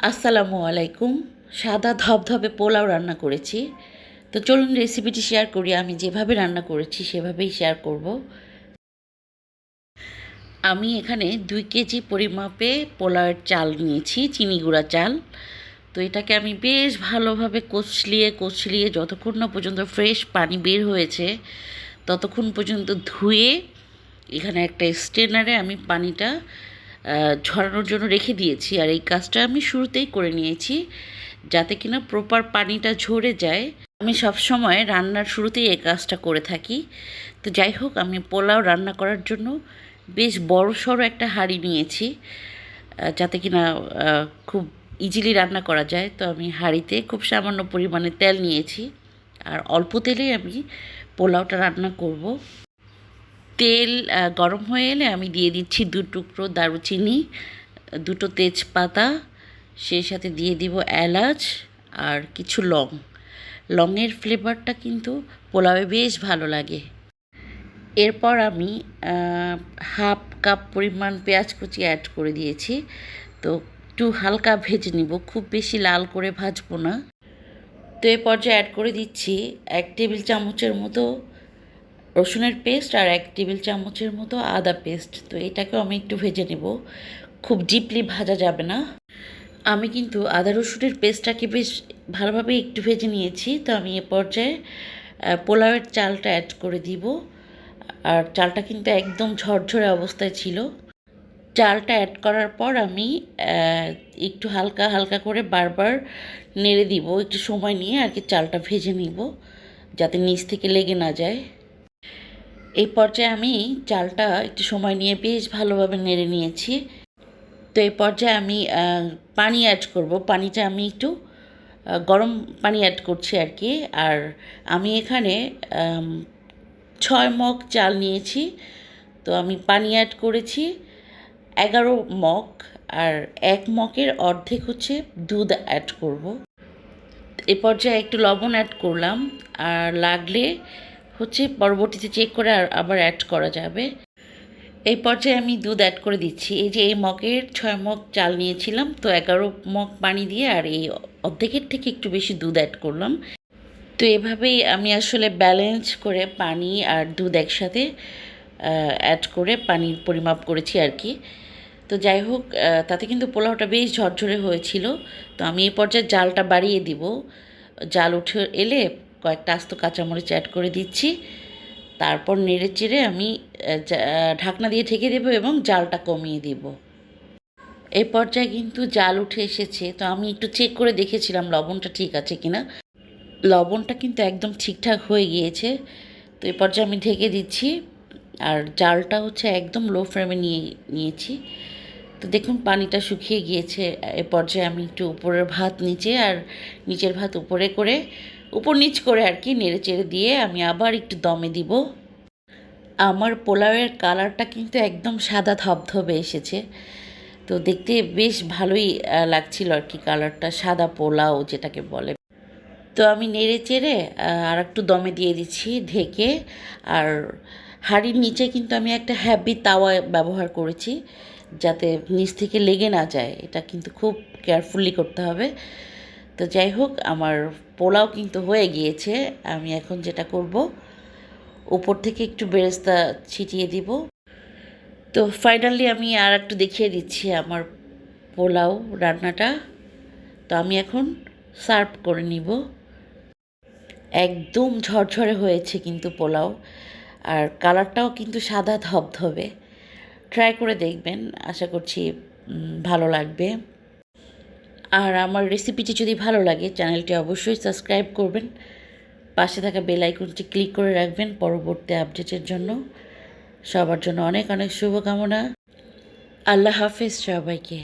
আসসালামু আলাইকুম। সাদা ধবধবে পোলাও রান্না করেছি। তো চলুন রেসিপিটি শেয়ার করি। আমি যেভাবে রান্না করেছি সেভাবেই শেয়ার করব। আমি এখানে 2 কেজি পরিমাপে পোলাওয়ের চাল নিয়েছি, চিনি গুঁড়া চাল। তো এটাকে আমি বেশ ভালোভাবে কচলিয়ে যতক্ষণ না পর্যন্ত ফ্রেশ পানি বের হয়েছে ততক্ষণ পর্যন্ত ধুয়ে এখানে একটা স্ট্রেনারে আমি পানিটা ঝরানোর জন্য রেখে দিয়েছি। আর এই কাজটা আমি শুরুতেই করে নিয়েছি যাতে কিনা প্রপার পানিটা ঝরে যায়। আমি সবসময় রান্নার শুরুতেই এই কাজটা করে থাকি। তো যাই হোক, আমি পোলাও রান্না করার জন্য বেশ বড়সড় একটা হাঁড়ি নিয়েছি যাতে কিনা খুব ইজিলি রান্না করা যায়। তো আমি হাঁড়িতে খুব সামান্য পরিমাণে তেল নিয়েছি আর অল্প তেলেই আমি পোলাওটা রান্না করব। তেল গরম হয়ে এলে আমি দিয়ে দিচ্ছি 2 টুকরো দারুচিনি, 2টো তেজপাতা, সেই সাথে দিয়ে দিব এলাচ আর কিছু লং। লংয়ের ফ্লেভারটা কিন্তু পোলাওয়ে বেশ ভালো লাগে। এরপর আমি হাফ কাপ পরিমাণ পেঁয়াজ কুচি অ্যাড করে দিয়েছি। তো একটু হালকা ভেজে নিব, খুব বেশি লাল করে ভাজবো না। তো এ পর্যায়ে অ্যাড করে দিচ্ছি 1 টেবিল চামচের মতো রসুনের পেস্ট আর 1 টেবিল চামচের মতো আদা পেস্ট। তো এটাকেও আমি একটু ভেজে নেব, খুব ডিপলি ভাজা যাবে না। আমি কিন্তু আদা রসুনের পেস্টটাকে বেশ ভালোভাবে একটু ভেজে নিয়েছি। তো আমি এ পর্যায়ে পোলাওয়ের চালটা অ্যাড করে দিব। আর চালটা কিন্তু একদম ঝরঝরে অবস্থায় ছিল। চালটা অ্যাড করার পর আমি একটু হালকা হালকা করে বারবার নেড়ে দিব, একটু সময় নিয়ে আর কি চালটা ভেজে নিব যাতে নিচ থেকে লেগে না যায়। এই পর্যায়ে আমি চালটা একটু সময় নিয়ে বেশ ভালোভাবে নেড়ে নিয়েছি। তো এই পর্যায়ে আমি পানি অ্যাড করব। পানিটা আমি একটু গরম পানি অ্যাড করছি আর কি। আর আমি এখানে 6 মগ চাল নিয়েছি। তো আমি পানি অ্যাড করেছি 11 মগ, আর 1 মগের অর্ধেক হচ্ছে দুধ অ্যাড করব। এ পর্যায়ে একটু লবণ অ্যাড করলাম, আর লাগলে হচ্ছে পরবর্তীতে চেক করে আবার অ্যাড করা যাবে। এই পর্যায়ে আমি দুধ অ্যাড করে দিচ্ছি। এই যে এই মগের 6 মগ চাল নিয়েছিলাম, তো 11 মগ পানি দিয়ে আর এই অর্ধেকের থেকে একটু বেশি দুধ অ্যাড করলাম। তো এভাবেই আমি আসলে ব্যালেন্স করে পানি আর দুধ একসাথে অ্যাড করে পানির পরিমাপ করেছি আর কি। তো যাই হোক, তাতে কিন্তু পোলাওটা বেশ ঝরঝরে হয়েছিল। তো আমি এই পর্যায়ে জালটা বাড়িয়ে দিব। জাল উঠে এলে কয়েকটা আস্ত কাঁচামরিচ অ্যাড করে দিচ্ছি। তারপর নেড়ে চেড়ে আমি ঢাকনা দিয়ে ঢেকে দেবো এবং জালটা কমিয়ে দেব। এই পর্যায়ে কিন্তু জাল উঠে এসেছে। তো আমি একটু চেক করে দেখেছিলাম লবণটা ঠিক আছে কিনা। লবণটা কিন্তু একদম ঠিকঠাক হয়ে গিয়েছে। তো এই পর্যায়ে আমি ঢেকে দিচ্ছি আর জালটা হচ্ছে একদম লো ফ্লেমে নিয়েছি। তো দেখুন পানিটা শুকিয়ে গিয়েছে। এ পর্যায়ে আমি একটু উপরের ভাত নিচে আর নিচের ভাত উপরে করে উপর নিচ করে আর কি নেড়ে চেড়ে দিয়ে আমি আবার একটু দমে দিব। আমার পোলাওয়ের কালারটা কিন্তু একদম সাদা ধবধবে এসেছে। তো দেখতে বেশ ভালোই লাগছিল আর কি, কালারটা সাদা পোলাও যেটাকে বলে। তো আমি নেড়ে চেড়ে আর একটু দমে দিয়ে দিচ্ছি ঢেকে। আর হাঁড়ির নিচে কিন্তু আমি একটা হ্যাভি তাওয়া ব্যবহার করেছি যাতে নিচ থেকে লেগে না যায়। এটা কিন্তু খুব কেয়ারফুলি করতে হবে। তো যাই হোক, আমার পোলাও কিন্তু হয়ে গিয়েছে। আমি এখন যেটা করব, উপর থেকে একটু বেরেস্তা ছিটিয়ে দিব। তো ফাইনালি আমি আর একটু দেখিয়ে দিচ্ছি আমার পোলাও রান্নাটা। তো আমি এখন সার্ভ করে নিব। একদম ঝরঝরে হয়েছে কিন্তু পোলাও, আর কালারটাও কিন্তু সাদা ধবধবে। ট্রাই করে দেখবেন, আশা করছি ভালো লাগবে। আর আমার রেসিপিটি যদি ভালো লাগে চ্যানেলটি অবশ্যই সাবস্ক্রাইব করবেন, পাশে থাকা বেল আইকনটি ক্লিক করে রাখবেন পরবর্তী আপডেটের জন্য। সবার জন্য অনেক অনেক শুভকামনা। আল্লাহ হাফেজ সবাইকে।